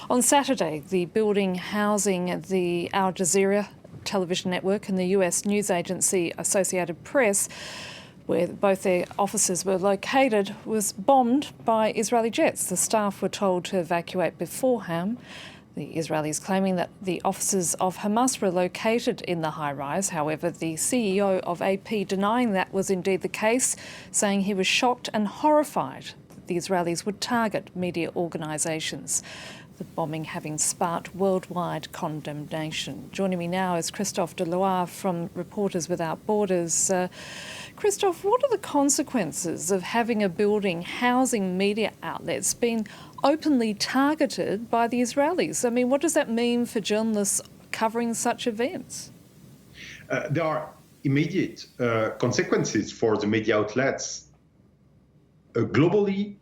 On Saturday, the building housing the Al Jazeera television network and the US news agency Associated Press, where both their offices were located, was bombed by Israeli jets. The staff were told to evacuate beforehand. The Israelis claiming that the offices of Hamas were located in the high-rise. However, the CEO of AP denying that was indeed the case, saying he was shocked and horrified that the Israelis would target media organisations. The bombing having sparked worldwide condemnation. Joining me now is Christophe Deloire from Reporters Without Borders. Christophe, what are the consequences of having a building housing media outlets being openly targeted by the Israelis? I mean, what does that mean for journalists covering such events? There are immediate consequences for the media outlets. Globally,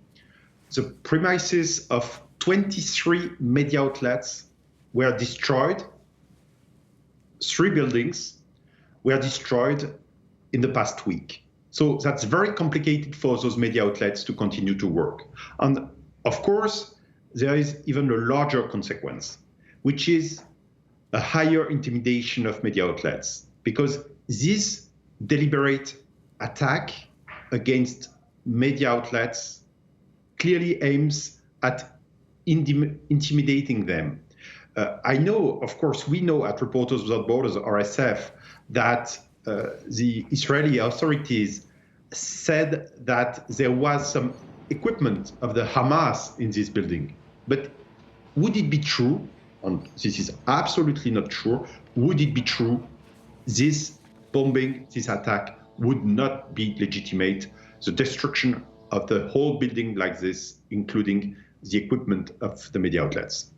the premises of 23 media outlets were destroyed. 3 buildings were destroyed in the past week. So that's very complicated for those media outlets to continue to work. And of course, there is even a larger consequence, which is a higher intimidation of media outlets, because this deliberate attack against media outlets clearly aims at intimidating them. I know, of course, we know at Reporters Without Borders, RSF, that the Israeli authorities said that there was some equipment of the Hamas in this building. But would it be true? And this is absolutely not true. Would it be true? This bombing, this attack would not be legitimate. The destruction of the whole building like this, including the equipment of the media outlets.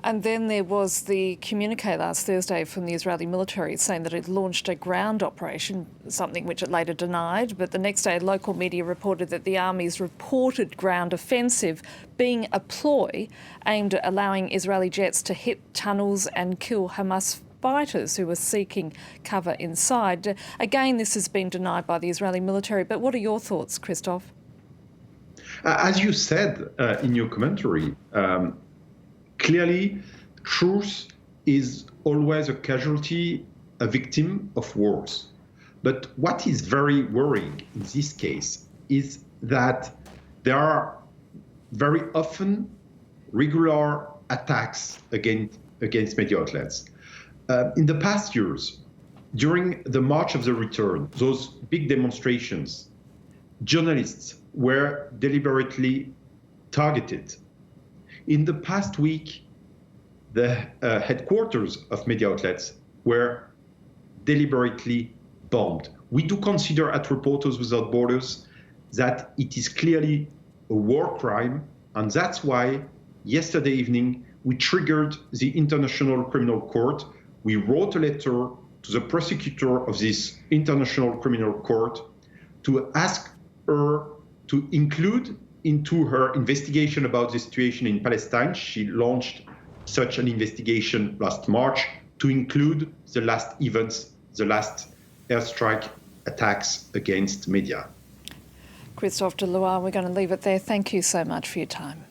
And then there was the communique last Thursday from the Israeli military saying that it launched a ground operation, something which it later denied. But the next day, local media reported that the army's reported ground offensive being a ploy aimed at allowing Israeli jets to hit tunnels and kill Hamas fighters who were seeking cover inside. Again, this has been denied by the Israeli military. But what are your thoughts, Christophe? As you said in your commentary, clearly, truth is always a casualty, a victim of wars. But what is very worrying in this case is that there are very often regular attacks against media outlets. In the past years, during the March of the Return, those big demonstrations, journalists were deliberately targeted. In the past week, the headquarters of media outlets were deliberately bombed. We do consider at Reporters Without Borders that it is clearly a war crime, and that's why yesterday evening we triggered the International Criminal Court. We wrote a letter to the prosecutor of this International Criminal Court to ask her to include into her investigation about the situation in Palestine. She launched such an investigation last March to include the last events, the last airstrike attacks against media. Christophe Deloire, we're going to leave it there. Thank you so much for your time.